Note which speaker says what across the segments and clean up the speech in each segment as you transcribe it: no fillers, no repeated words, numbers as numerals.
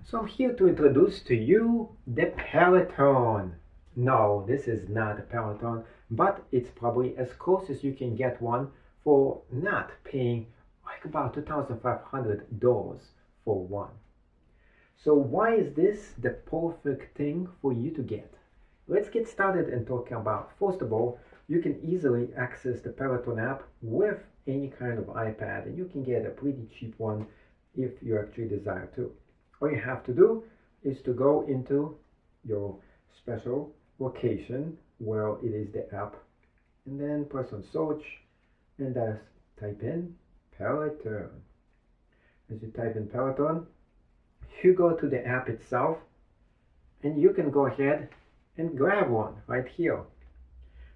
Speaker 1: So I'm here to introduce to you the Peloton. No, this is not a Peloton, but it's probably as close as you can get one for not paying like about $2,500 for one. So why is this the perfect thing for you to get? Let's get started and talk about, first of all, you can easily access the Peloton app with any kind of iPad, and you can get a pretty cheap one if you actually desire to. All you have to do is to go into your special location where it is the app, and then press on search and type in Peloton. As you type in Peloton, you go to the app itself and you can go ahead and grab one right here.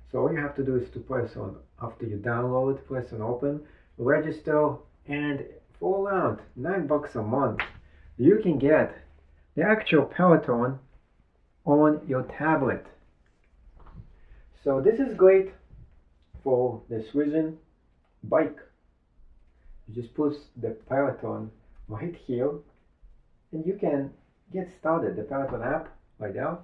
Speaker 1: So all you have to do is to press on, after you download, press on open, register, and for around $9 a month you can get the actual Peloton on your tablet. So this is great for the Schwinn bike. You just push the Peloton right here and you can get started, the Peloton app right now.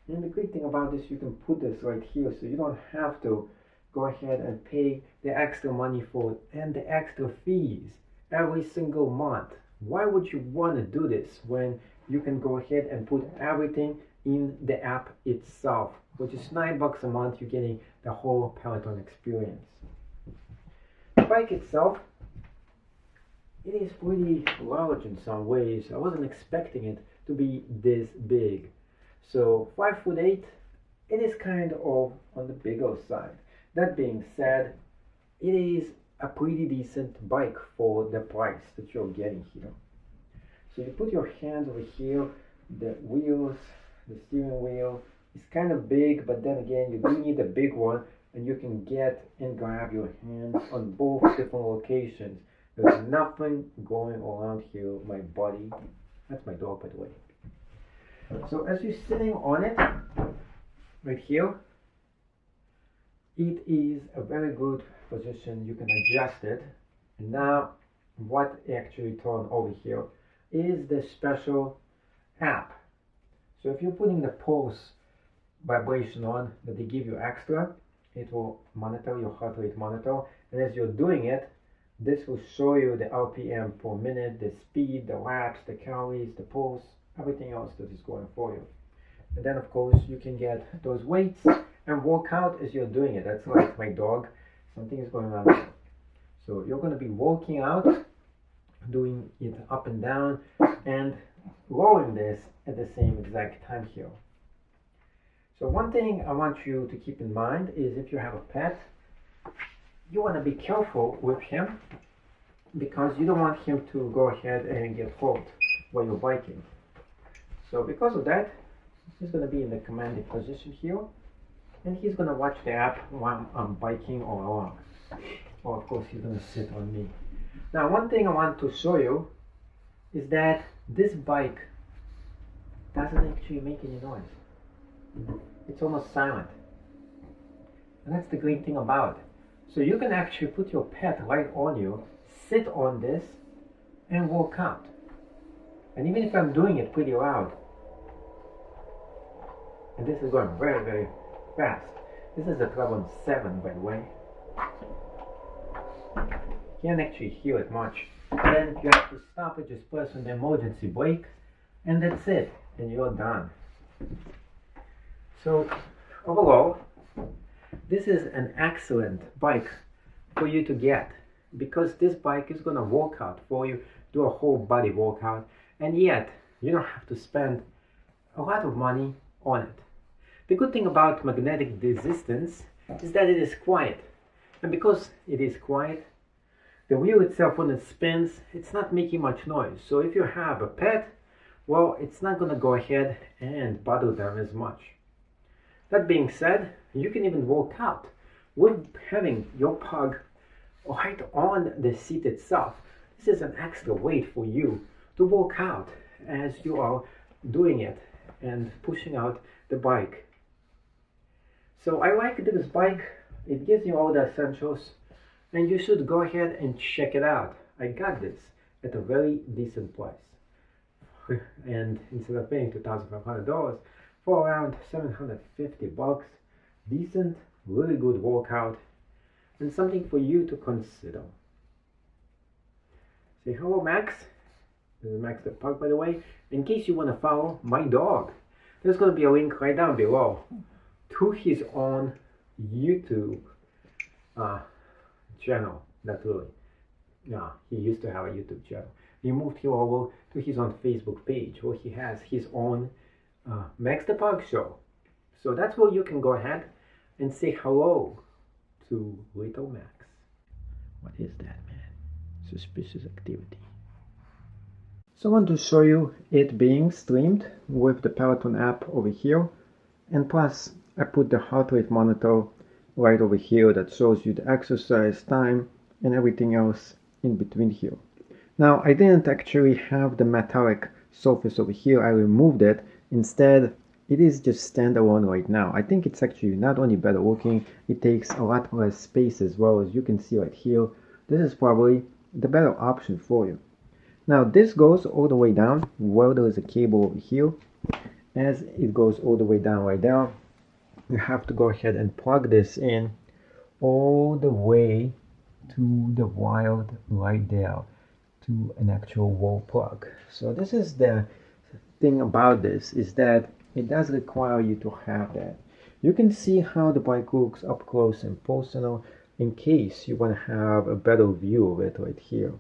Speaker 1: And the great thing about this, you can put this right here so you don't have to go ahead and pay the extra money for it and the extra fees every single month. Why would you want to do this when you can go ahead and put everything in the app itself, which is $9 a month, you're getting the whole Peloton experience. The bike itself, it is pretty large in some ways. I wasn't expecting it to be this big. So 5'8", it is kind of on the bigger side. That being said, it is a pretty decent bike for the price that you're getting here. So you put your hands over here, the wheels, the steering wheel is kind of big, but then again, you do need a big one, and you can get and grab your hands on both different locations. There's nothing going around here, my body. That's my dog, by the way. So as you're sitting on it, right here, it is a very good position. You can adjust it. And now what actually turned over here is the special app. So if you're putting the pulse vibration on that they give you extra, it will monitor your heart rate monitor. And as you're doing it, this will show you the RPM per minute, the speed, the laps, the calories, the pulse, everything else that is going for you. And then of course you can get those weights and work out as you're doing it. That's like my dog, something is going on there. So you're going to be working out, doing it up and down and lowering this at the same exact time here. So one thing I want you to keep in mind is if you have a pet, you want to be careful with him because you don't want him to go ahead and get hurt while you're biking. So because of that, he's going to be in the commanding position here, and he's going to watch the app while I'm biking all along. Or of course he's going to sit on me. Now one thing I want to show you is that this bike doesn't actually make any noise. It's almost silent. And that's the great thing about it. So you can actually put your pet right on you, sit on this, and work out. And even if I'm doing it pretty loud, and this is going very, very fast. This is a Peloton 7, by the way. You can't actually hear it much. And then you have to stop it, just press on the emergency brake, and that's it, and you're done. So overall, this is an excellent bike for you to get because this bike is going to work out for you, do a whole body workout, and yet you don't have to spend a lot of money on it. The good thing about magnetic resistance is that it is quiet, and because it is quiet, the wheel itself, when it spins, it's not making much noise. So if you have a pet, well, it's not going to go ahead and bother them as much. That being said, you can even work out with having your pug right on the seat itself. This is an extra weight for you to work out as you are doing it and pushing out the bike. So I like this bike. It gives you all the essentials and you should go ahead and check it out. I got this at a very decent price. and instead of paying $2,500 for around $750, decent, really good workout, and something for you to consider. Say hello, Max. This is Max the Pug, by the way. In case you want to follow my dog, there's going to be a link right down below to his own YouTube channel. Not really. No, he used to have a YouTube channel. He moved here over to his own Facebook page where he has his own Max the Pug show. So that's where you can go ahead and say hello to little Max. What is that, man? Suspicious activity. So I want to show you it being streamed with the Peloton app over here, and plus I put the heart rate monitor right over here that shows you the exercise time and everything else in between here. Now I didn't actually have the metallic surface over here, I removed it. Instead it is just standalone right now. I think it's actually not only better looking, it takes a lot less space as well. As you can see right here, this is probably the better option for you. Now this goes all the way down where there is a cable over here. As it goes all the way down right there, you have to go ahead and plug this in all the way to the wire right there, to an actual wall plug. So this is the thing about this, is that it does require you to have that. You can see how the bike looks up close and personal in case you want to have a better view of it right here.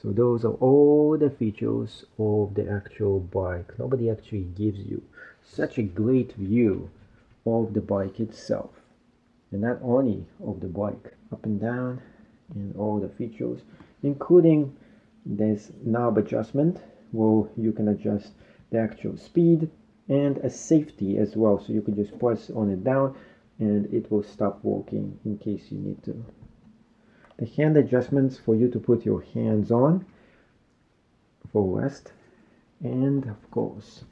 Speaker 1: So those are all the features of the actual bike. Nobody actually gives you such a great view of the bike itself. And not only of the bike, up and down, and all the features, including this knob adjustment where you can adjust the actual speed, and a safety as well, so you can just press on it down and it will stop working in case you need to. The hand adjustments for you to put your hands on for rest, and of course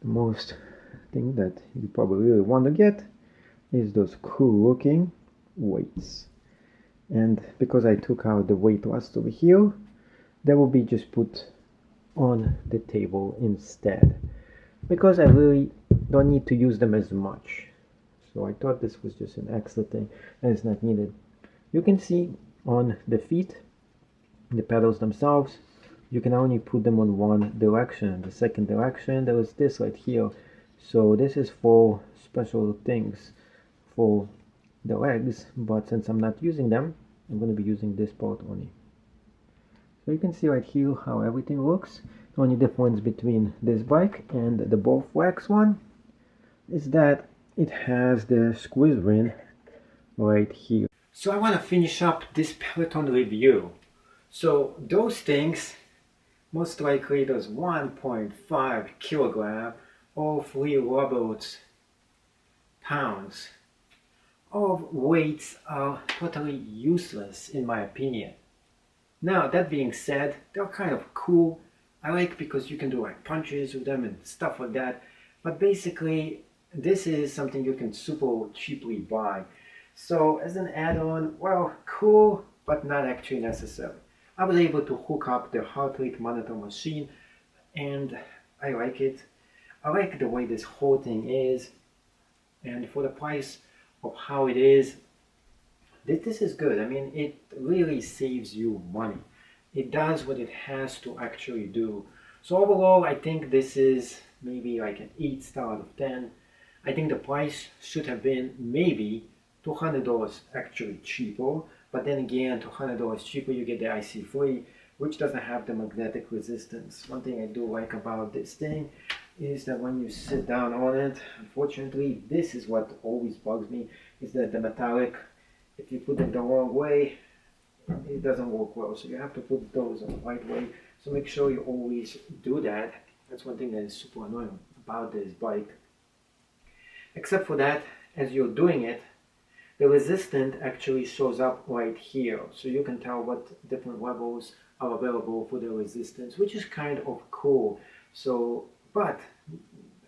Speaker 1: the most thing that you probably really want to get is those cool looking weights. And because I took out the weight rest over here, they will be just put on the table instead, because I really don't need to use them as much. So I thought this was just an extra thing that is not needed. You can see on the feet, the pedals themselves, you can only put them on one direction. The second direction, there is this right here. So this is for special things for the legs, but since I'm not using them, I'm going to be using this part only. So you can see right here how everything looks. The only difference between this bike and the Bowflex one is that it has the squeeze ring right here. So I want to finish up this Peloton review. So those things, most likely those 1.5 kilogram or 3 robots pounds of weights are totally useless in my opinion. Now that being said, they're kind of cool. I like because you can do like punches with them and stuff like that. But basically, this is something you can super cheaply buy. So as an add-on, well, cool, but not actually necessary. I was able to hook up the heart rate monitor machine, and I like it. I like the way this whole thing is, and for the price of how it is, this is good. I mean, it really saves you money. It does what it has to actually do. So overall, I think this is maybe like an 8 star out of 10. I think the price should have been maybe $200 actually cheaper, but then again, $200 cheaper, you get the IC4, which doesn't have the magnetic resistance. One thing I do like about this thing is that when you sit down on it, unfortunately, this is what always bugs me, is that the metallic, if you put it the wrong way, it doesn't work well. So you have to put those on the right way. So make sure you always do that. That's one thing that is super annoying about this bike. Except for that, as you're doing it, the resistance actually shows up right here. So you can tell what different levels are available for the resistance, which is kind of cool. So, but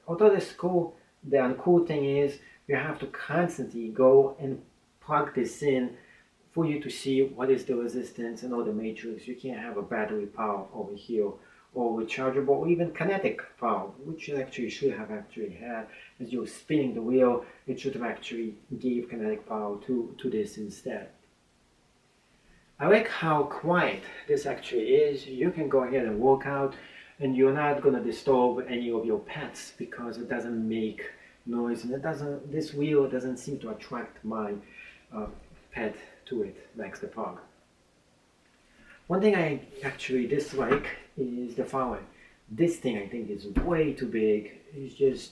Speaker 1: although this is cool, the uncool thing is you have to constantly go and plug this in for you to see what is the resistance and all the matrix. You can't have a battery power over here or rechargeable or even kinetic power, which it actually should have actually had. As you're spinning the wheel, it should have actually gave kinetic power to this instead. I like how quiet this actually is. You can go ahead and work out and you're not going to disturb any of your pets because it doesn't make noise, and this wheel doesn't seem to attract my pet to it, like the pug. One thing I actually dislike is the following. This thing I think is way too big. It's just,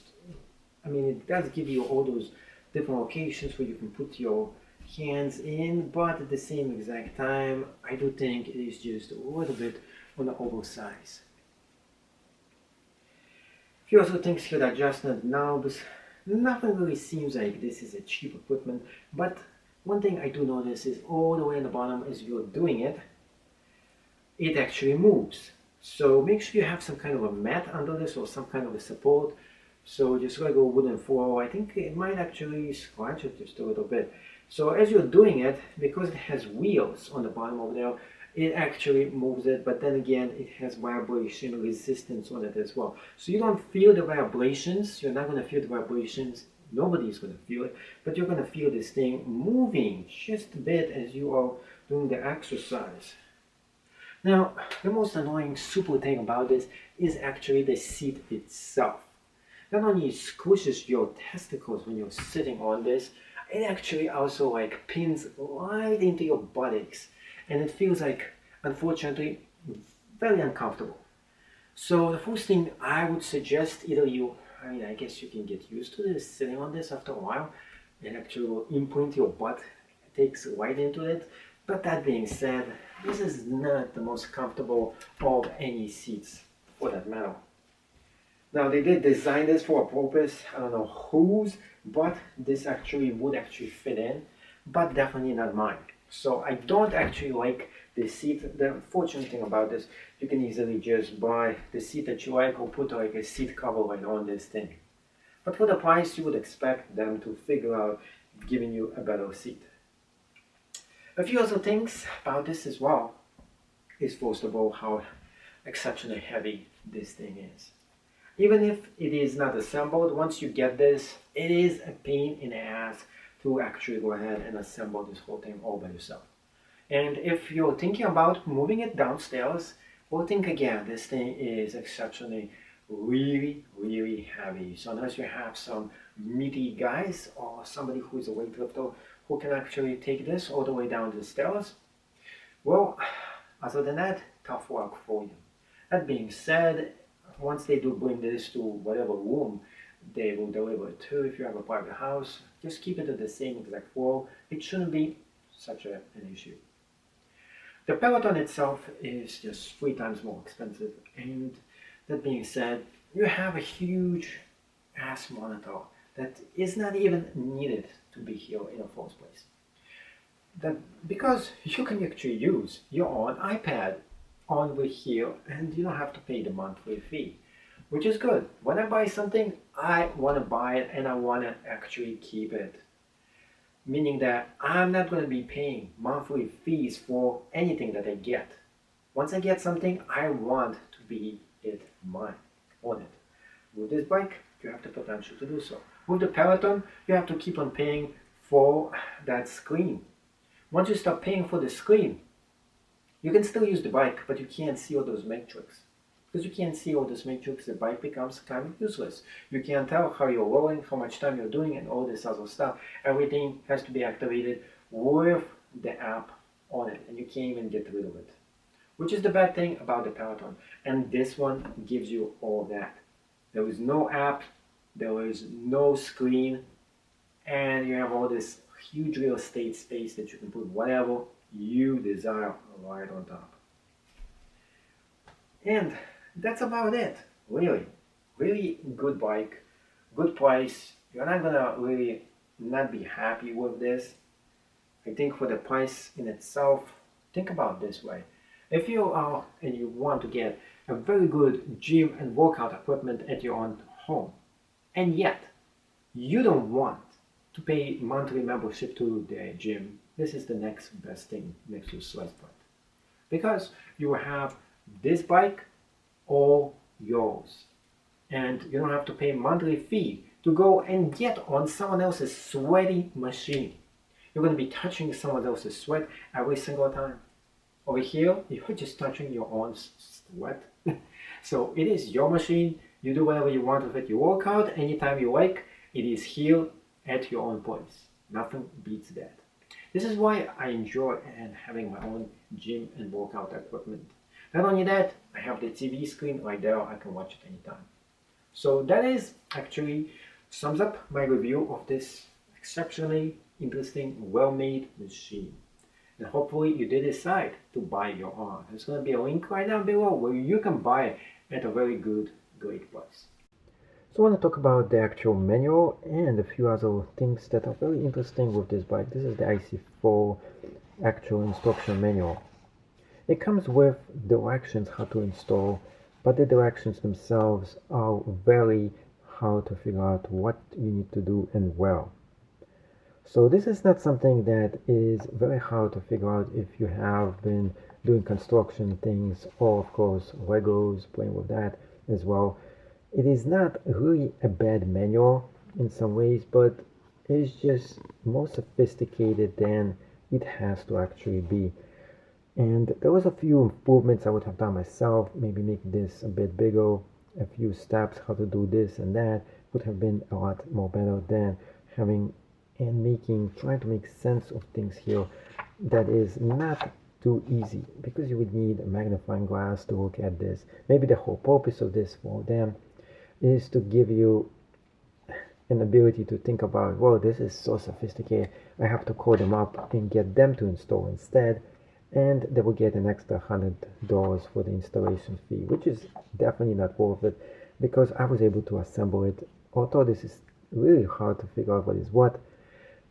Speaker 1: I mean, it does give you all those different locations where you can put your hands in, but at the same exact time, I do think it is just a little bit on the oversized. A few also things here that adjustment knobs. Nothing really seems like this is a cheap equipment, but one thing I do notice is all the way on the bottom as you're doing it, it actually moves. So make sure you have some kind of a mat under this or some kind of a support. So just like a wooden floor, I think it might actually scratch it just a little bit. So as you're doing it, because it has wheels on the bottom over there, it actually moves it, but then again, it has vibration resistance on it as well. So you don't feel the vibrations, you're not going to feel the vibrations, nobody's going to feel it, but you're going to feel this thing moving just a bit as you are doing the exercise. Now, the most annoying super thing about this is actually the seat itself. Not only squishes your testicles when you're sitting on this, it actually also like pins right into your buttocks, and it feels like, unfortunately, very uncomfortable. So the first thing I would suggest, I guess you can get used to this, sitting on this after a while, and actually will imprint your butt, takes right into it. But that being said, this is not the most comfortable of any seats for that matter. Now they did design this for a purpose, I don't know whose, but this actually would actually fit in, but definitely not mine. So I don't actually like the seat. The unfortunate thing about this, you can easily just buy the seat that you like or put like a seat cover right on this thing. But for the price, you would expect them to figure out giving you a better seat. A few other things about this as well is first of all how exceptionally heavy this thing is. Even if it is not assembled, once you get this, it is a pain in the ass to actually go ahead and assemble this whole thing all by yourself. And if you're thinking about moving it downstairs, well, think again, this thing is exceptionally really, really heavy. So unless you have some meaty guys or somebody who is a weightlifter who can actually take this all the way down the stairs, well, other than that, tough work for you. That being said, once they do bring this to whatever room they will deliver it to, if you have a private house, just keep it at the same exact floor. It shouldn't be such an issue. The Peloton itself is just 3 times more expensive, and that being said, you have a huge ass monitor that is not even needed to be here in the first place. Because you can actually use your own iPad over here and you don't have to pay the monthly fee, which is good. When I buy something, I want to buy it and I want to actually keep it. Meaning that I'm not going to be paying monthly fees for anything that I get. Once I get something, I want to be mine, on it. With this bike, you have the potential to do so. With the Peloton, you have to keep on paying for that screen. Once you stop paying for the screen, you can still use the bike, but you can't see all those metrics. Because you can't see all those metrics, the bike becomes kind of useless. You can't tell how you're rolling, how much time you're doing, and all this other stuff. Everything has to be activated with the app on it, and you can't even get rid of it. Which is the bad thing about the Peloton. And this one gives you all that. There is no app, there is no screen, and you have all this huge real estate space that you can put whatever you desire right on top. And that's about it, really. Really good bike, good price. You're not gonna really not be happy with this. I think for the price in itself, think about it this way. If you are and you want to get a very good gym and workout equipment at your own home, and yet you don't want to pay monthly membership to the gym, this is the next best thing next to slice point. Because you will have this bike all yours. And you don't have to pay a monthly fee to go and get on someone else's sweaty machine. You're going to be touching someone else's sweat every single time. Over here, you're just touching your own sweat. So it is your machine. You do whatever you want with it. You work out anytime you like. It is here at your own place. Nothing beats that. This is why I enjoy and having my own gym and workout equipment. Not only that, I have the TV screen right there. I can watch it anytime. So that is actually sums up my review of this exceptionally interesting, well-made machine. And hopefully you did decide to buy your own. There's going to be a link right down below where you can buy it at a very great price. So I want to talk about the actual manual and a few other things that are very interesting with this bike. This is the IC4 actual instruction manual. It comes with directions how to install, but the directions themselves are very hard to figure out what you need to do and well. So this is not something that is very hard to figure out if you have been doing construction things or of course Legos, playing with that as well. It is not really a bad manual in some ways, but it's just more sophisticated than it has to actually be. And there was a few improvements I would have done myself, maybe make this a bit bigger, a few steps how to do this and that would have been a lot more better than having and trying to make sense of things here that is not too easy, because you would need a magnifying glass to look at this. Maybe the whole purpose of this for them is to give you an ability to think about, well, this is so sophisticated, I have to call them up and get them to install instead, and they will get an extra $100 for the installation fee, which is definitely not worth it, because I was able to assemble it. Although this is really hard to figure out what is what,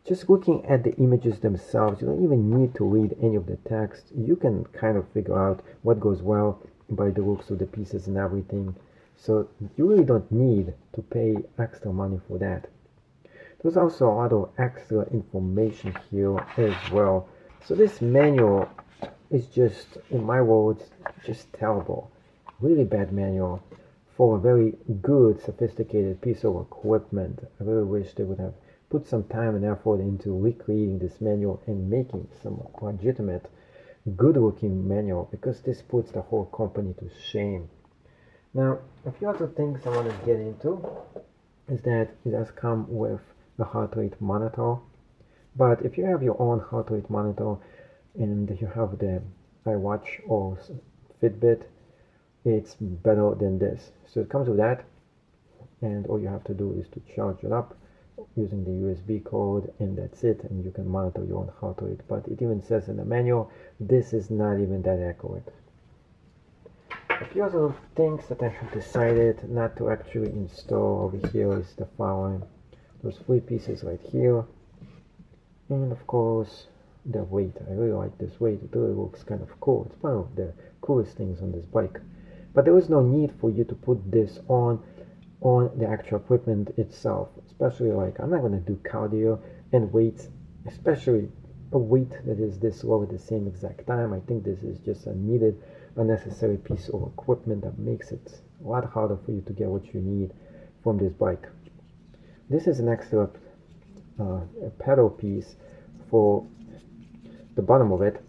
Speaker 1: just looking at the images themselves, you don't even need to read any of the text. You can kind of figure out what goes well by the looks of the pieces and everything. So you really don't need to pay extra money for that. There's also a lot of extra information here as well. So this manual is just, in my words, just terrible. Really bad manual for a very good, sophisticated piece of equipment. I really wish they would have put some time and effort into recreating this manual and making some legitimate, good-looking manual, because this puts the whole company to shame. Now, a few other things I want to get into is that it does come with a heart rate monitor. But if you have your own heart rate monitor and you have the iWatch or Fitbit, it's better than this. So it comes with that, and all you have to do is to charge it up using the USB code, and that's it, and you can monitor your own heart rate. But it even says in the manual, this is not even that accurate. A few other things that I have decided not to actually install over here is the following. Those 3 pieces right here, and of course the weight. I really like this weight. It really looks kind of cool. It's one of the coolest things on this bike. But there is no need for you to put this on the actual equipment itself, especially like I'm not going to do cardio and weights, especially a weight that is this low at the same exact time. I think this is just a needed, unnecessary piece of equipment that makes it a lot harder for you to get what you need from this bike. This is an extra pedal piece for the bottom of it,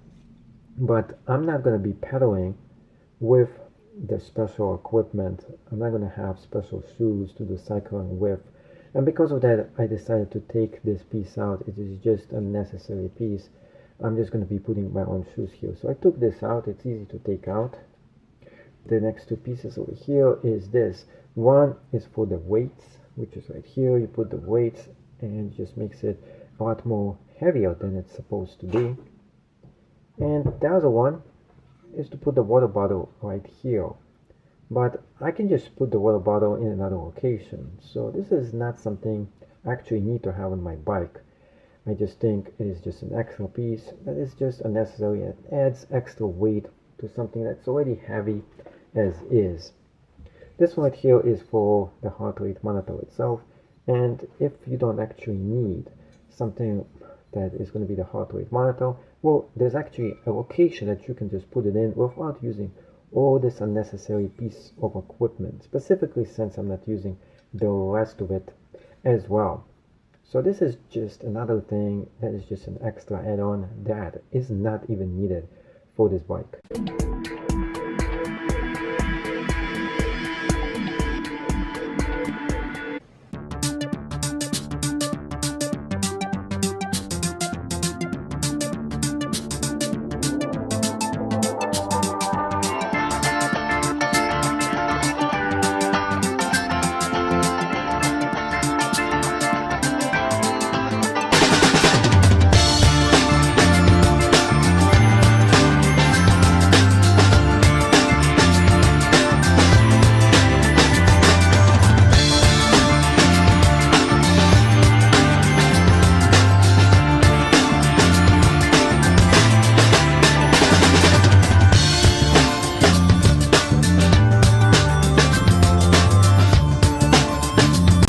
Speaker 1: but I'm not going to be pedaling with the special equipment. I'm not going to have special shoes to do cycling with, and because of that I decided to take this piece out. It is just a necessary piece. I'm just going to be putting my own shoes here, so I took this out. It's easy to take out. The next 2 pieces over here is this. One is for the weights, which is right here. You put the weights and it just makes it a lot more heavier than it's supposed to be. And the other one is to put the water bottle right here, but I can just put the water bottle in another location. So this is not something I actually need to have on my bike. I just think it is just an extra piece that is just unnecessary and adds extra weight to something that's already heavy as is. This one right here is for the heart rate monitor itself, and if you don't actually need something that is going to be the heart rate monitor, well, there's actually a location that you can just put it in without using all this unnecessary piece of equipment, specifically since I'm not using the rest of it as well. So this is just another thing that is just an extra add-on that is not even needed for this bike.